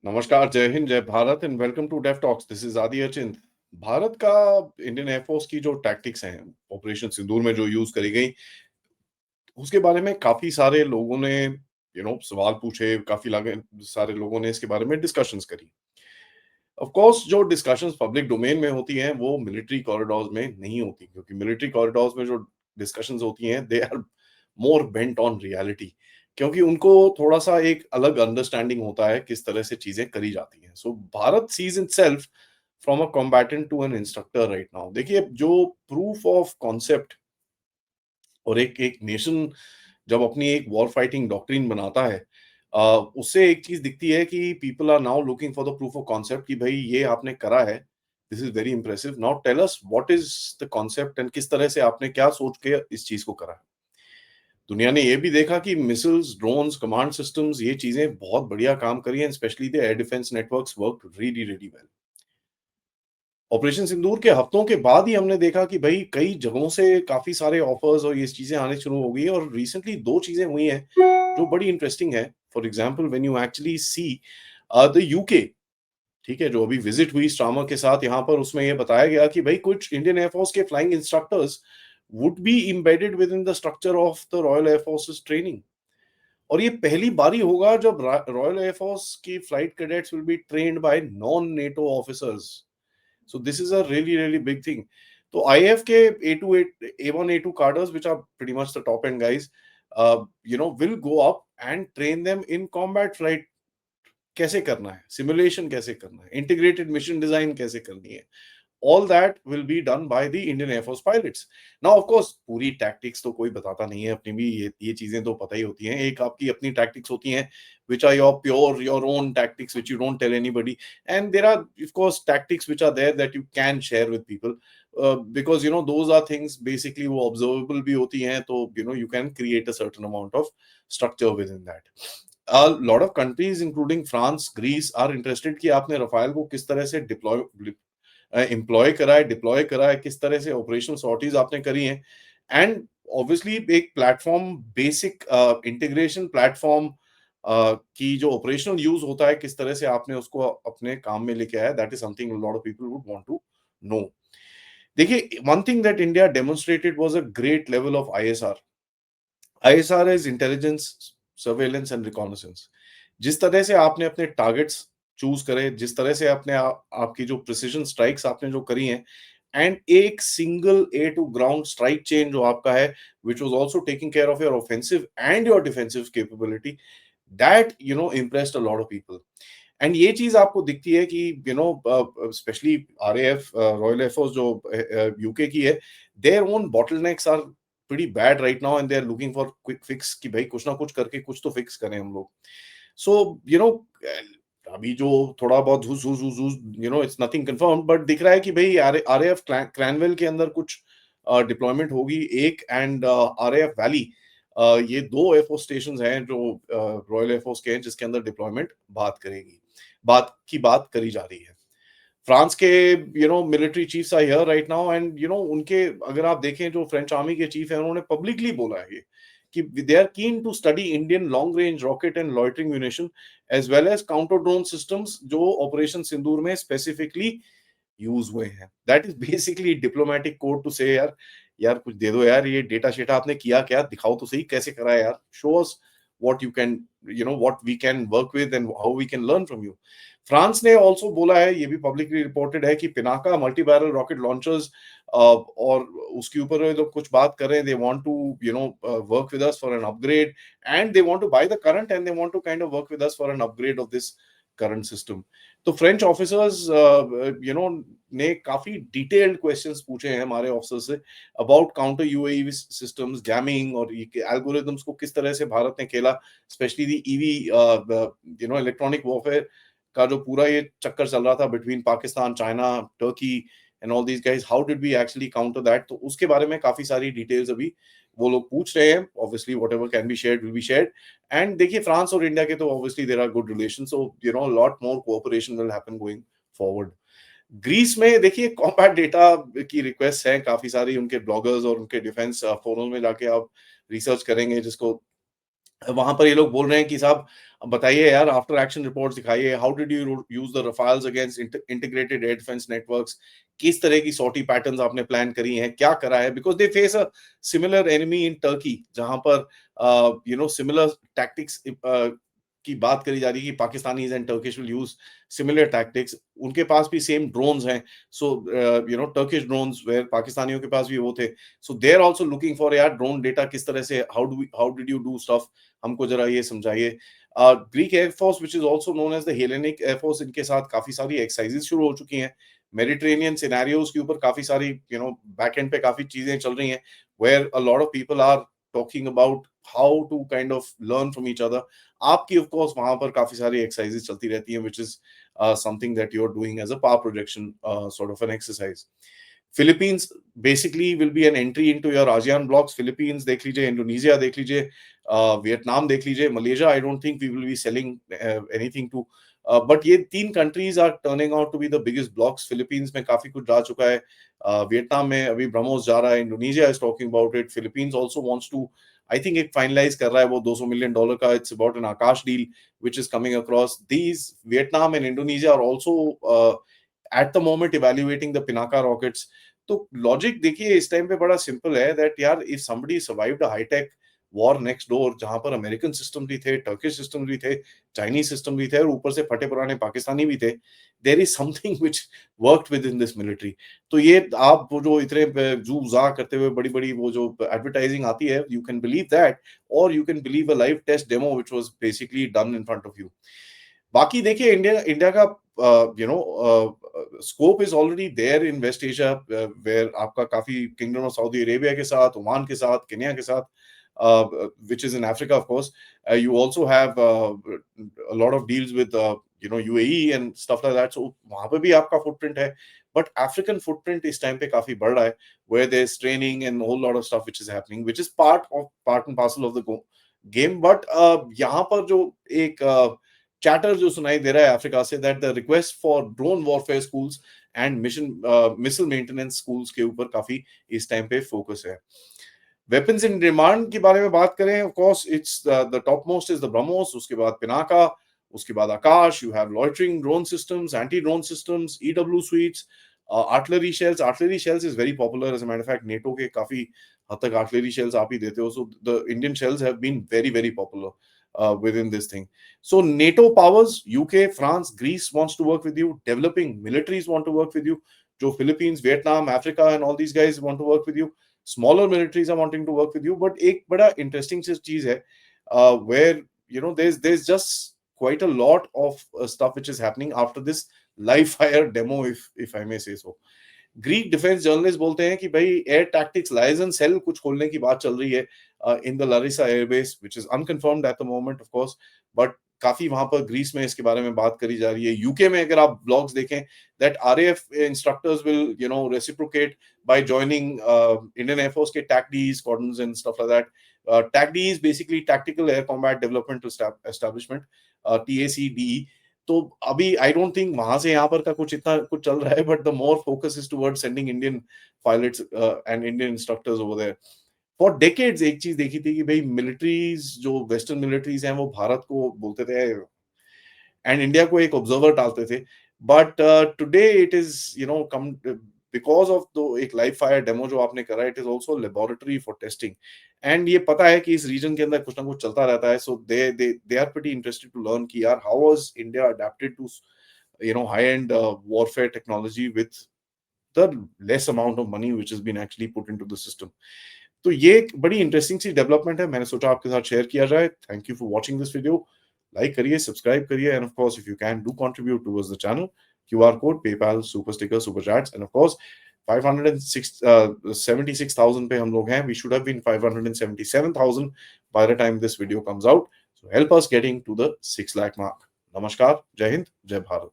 नमस्कार, जय हिंद, जय Bharat and welcome to Dev talks. This is Aadi Achint. Bharat का इंडियन एयरफोर्स की जो टैक्टिक्स हैं, ऑपरेशन सिंदूर में जो यूज करी गई, उसके बारे में काफी सारे लोगों ने सवाल पूछे, सारे लोगों ने इसके बारे में डिस्कशंस करी। ऑफ कोर्स जो डिस्कशंस पब्लिक डोमेन में होती हैं वो मिलिट्री कॉरिडोर्स में नहीं होती, क्योंकि मिलिट्री कॉरिडोर्स में जो डिस्कशंस होती हैं they are more bent on reality, क्योंकि उनको थोड़ा सा एक अलग अंडरस्टैंडिंग होता है किस तरह से चीजें करी जाती हैं। So Bharat sees itself from a combatant to an instructor right now. देखिए, जो प्रूफ ऑफ कॉन्सेप्ट और एक एक नेशन जब अपनी एक वॉर फाइटिंग डॉक्ट्रिन बनाता है, उससे एक चीज दिखती है कि people are now looking for the proof of concept कि भाई ये आपने करा है, this is very impressive, now tell us what is the concept and किस तरह से आपने क्या सोच के इस चीज को करा है। दुनिया ने ये भी देखा कि मिसाइल्स, ड्रोन्स, कमांड सिस्टम्स, ये चीजें बहुत बढ़िया काम करी हैं, specially the air defence networks worked really really well. Operation Sindoor के हफ्तों के बाद ही हमने देखा कि भाई कई जगहों से काफी सारे ऑफर्स और ये चीजें आने शुरू हो गई है, और रिसेंटली दो चीजें हुई हैं जो बड़ी इंटरेस्टिंग है। For example, when you actually see the UK, ठीक है, जो अभी विजिट हुई स्टामर के साथ यहाँ पर, उसमें ये बताया गया कि भाई कुछ इंडियन एयरफोर्स के flying instructors would be embedded within the structure of the Royal Air Forces training. और ये पहली बारी होगा जब रॉयल एयरफोर्स की flight cadets will be trained by non NATO officers. So this is a really, really big thing. So IAF के A28, A1, A2 cadres, which are pretty much the top end guys, will go up and train them in combat flight. कैसे करना है, simulation कैसे करना है, integrated mission design कैसे करनी है, all that will be done by the Indian Air Force pilots. Now, of course, पूरी tactics तो कोई बताता नहीं है, अपनी भी ये चीजें तो पता ही होती हैं। एक आपकी अपनी tactics होती हैं, which are your own tactics, which you don't tell anybody, and there are of course tactics which are there that you can share with people, because those are things basically वो observable भी होती हैं, तो you can create a certain amount of structure within that. A lot of countries including France, Greece are interested कि आपने Rafale को किस तरह से एम्प्लॉय करा है, डिप्लॉय करा है, किस तरह से ऑपरेशनल सॉर्टीज आपने करी हैं, एंड ऑब्वियसली एक प्लेटफॉर्म, बेसिक इंटीग्रेशन प्लेटफॉर्म की जो ऑपरेशनल यूज होता है, किस तरह से आपने उसको अपने काम में लेके आया, that is something lot of people would want to know. देखिए, one thing that India demonstrated was a great level of ISR. ISR is intelligence, surveillance and reconnaissance. जिस तरह से आपने अपने टारगेट्स चूज करे, जिस तरह से आपकी जो प्रिसिजन स्ट्राइक्स आपने जो करी हैं, एंड एक single air to ground strike chain जो आपका है, which was also taking care of your offensive and your defensive capability, that impressed a lot of people. And ये चीज आपको दिखती है कि स्पेशली आरएएफ, रॉयल एयरफोर्स जो यूके की है, their own bottlenecks are pretty bad right now, and they are looking for quick fix कि भाई कुछ ना कुछ करके कुछ तो फिक्स करें हम लोग। सो अभी जो थोड़ा बहुत झूस झूस झूस झूस, इट्स नथिंग कंफर्म, बट दिख रहा है कि भाई आरएएफ क्रैनवेल के अंदर कुछ डिप्लॉयमेंट होगी, एक, एंड आरएएफ वैली, ये दो एयरफोर्स स्टेशन हैं जो रॉयल एयरफोर्स के हैं, जिसके अंदर डिप्लॉयमेंट बात करी जा रही है। फ्रांस के military chiefs are here right now, and उनके, अगर आप देखें, जो फ्रेंच आर्मी के चीफ हैं, उन्होंने पब्लिकली बोला है कि they are keen to study Indian long range rocket and loitering munition as well as counter drone systems, जो ऑपरेशन सिंदूर में स्पेसिफिकली यूज हुए हैं। That is basically diplomatic code to say यार, यार कुछ दे दो यार, ये डेटा शेटा आपने किया क्या, दिखाओ तो सही कैसे करा है यार, show us what you can, what we can work with and how we can learn from you. France ने ऑल्सो बोला है, ये भी पब्लिकली रिपोर्टेड है, कि Pinaka multi barrel rocket launchers, और उसके ऊपर ये लोग कुछ बात कर रहे हैं, they want to work with us for an upgrade, and they want to buy the current, and they want to kind of work with us for an upgrade of this current system. तो French officers ने काफी detailed questions पूछे हैं हमारे officer से about counter UAV systems, jamming, और algorithms को किस तरह से भारत ने खेला, specially the EV electronic warfare का जो पूरा ये चक्कर चल रहा था between Pakistan, China, Turkey and all these guys, how did we actually counter that. तो उसके बारे में काफी सारी डिटेल्स अभी वो लोग पूछ रहे हैं। Obviously whatever can be shared will be shared, and देखिए, फ्रांस और इंडिया के तो obviously there are good relation, so lot more cooperation will happen going forward. Greece में देखिए, कॉम्बैट डेटा की रिक्वेस्ट है काफी सारी, उनके ब्लॉगर्स और उनके डिफेंस फोरम में जाके आप रिसर्च करेंगे, जिसको वहां पर ये लोग बोल रहे हैं कि साहब बताइए यार, आफ्टर एक्शन रिपोर्ट दिखाइए, how did you use the Rafales against integrated air defence networks, किस तरह की सॉर्टी पैटर्न्स आपने प्लान करी हैं, क्या करा है, because they face a similar enemy in Turkey, जहां पर सिमिलर टैक्टिक्स की बात करी जा रही है कि Pakistanis and Turkish will use similar tactics, उनके पास भी सेम ड्रोन्स हैं, सो टर्किश ड्रोन्स वेयर पाकिस्तानियों के पास भी वो थे, so they are also looking for यार ड्रोन डेटा किस तरह से, how did you do stuff, हमको जरा ये समझाइए। Greek air force which is also known as the Hellenic air force, इनके साथ काफी सारी एक्सरसाइजेस शुरू हो चुकी हैं, मेडिटेरेनियन सिनेरियोज के ऊपर काफी सारी बैक एंड पे काफी चीजें चल रही हैं, where a lot of people are talking about how to kind of learn from each other. आपकी ऑफ कोर्स वहां पर काफी सारी एक्सरसाइजेस चलती रहती हैं, which is something that you are doing as a power projection sort of an exercise. Philippines basically will be an entry into your ASEAN blocks. Philippines देख लीजिए, इंडोनेशिया देख लीजिए, वियतनाम देख लीजिए, Malaysia I don't think we will be selling anything to, but ये तीन countries are turning out to be the biggest blocks. Philippines में काफी कुछ जा चुका है, वियतनाम में अभी ब्रह्मोस जा रहा है, Indonesia is talking about it, Philippines also wants to, I think एक फाइनलाइज कर रहा है वो $200 मिलियन का, it's about an Akash deal which is coming across. These Vietnam and Indonesia are also at the moment evaluating the Pinaka rockets. तो logic देखिए इस time पे बड़ा सिंपल है, दैट यार if somebody survived a hi-tech war next door, जहां पर American system भी थे, टर्किश सिस्टम भी थे, चाइनीज सिस्टम भी थे, और ऊपर से फटे पुराने पाकिस्तानी भी थे, there is something which worked with in this military. तो ये आप वो जो इतने जू जा करते हुए बड़ी बड़ी वो जो एडवर्टाइजिंग आती है, यू कैन बिलीव दैट, और you can believe a live test demo which was basically done in front of you. बाकी देखिए इंडिया इंडिया का scope is already there in West Asia, where आपका काफी किंगडम ऑफ सऊदी अरेबिया के साथ, Oman के साथ, केन्या के साथ, which is in Africa, of course. You also have a lot of deals with UAE and stuff like that. So वहां पे भी आपका footprint है, but African footprint इस टाइम पे काफी बढ़ रहा है, where there is training and a whole lot of stuff which is happening, which is part and parcel of the game. But यहाँ पर जो एक चैटर जो सुनाई दे रहा है अफ्रीका से, that the request for drone warfare schools and missile maintenance schools के ऊपर काफी इस टाइम पे फोकस है। वेपन्स इन डिमांड के बारे में बात करें, of course it's the top most is the BrahMos, उसके बाद पिनाका, उसके बाद Akash, you have loitering drone systems, anti drone systems, EW suites, artillery shells. Artillery shells is very popular, as a matter of fact NATO के काफी हद तक artillery shells आप ही देते हो, so the Indian shells have been very very popular within this thing. So NATO powers, UK, France, Greece wants to work with you. Developing militaries want to work with you. जो Philippines, Vietnam, Africa and all these guys want to work with you. Smaller militaries are wanting to work with you. But एक बड़ा interesting चीज है, where there's just quite a lot of stuff which is happening after this live fire demo, if I may say so. Greek defence journalist बोलते हैं कि भाई air tactics liaison cell कुछ खोलने की बात चल रही है in the Larissa airbase, which is unconfirmed at the moment of course, but काफी वहां पर ग्रीस में इसके बारे में बात करी जा रही है। यूके में अगर आप ब्लॉग्स देखें, that RAF instructors will reciprocate by joining Indian air force के TACDE squadrons and stuff like that. TACDE is basically tactical air combat development establishment, TACDE. तो अभी आई डोंट थिंक वहां से यहाँ पर का कुछ इतना कुछ चल रहा है, but the more focus is towards sending Indian pilots and Indian instructors over there. For decades एक चीज देखी थी कि भाई मिलिट्रीज जो वेस्टर्न मिलिट्रीज हैं वो भारत को बोलते थे एंड इंडिया को एक ऑब्जर्वर डालते थे, but today it is come because of दो एक लाइव फायर डेमो जो आपने करा, it is also laboratory for testing, and ये पता है कि इस रीजन के अंदर कुछ ना कुछ चलता रहता है, so they are pretty interested to learn कि यार how was India adapted to high end warfare technology with the less amount of money which has been actually put into the system. तो ये एक बड़ी इंटरेस्टिंग सी development है, मैंने सोचा आपके साथ शेयर किया जाए। Thank you for watching this video. Like करिए, सब्सक्राइब करिए, and of course if you can do contribute towards the channel, QR code, PayPal, super sticker, super chats, and of course 576,000 पे हम लोग हैं। We should have been 577,000 by the time this video comes out, so help us getting to the 6 lakh mark. नमस्कार, जय हिंद, जय भारत।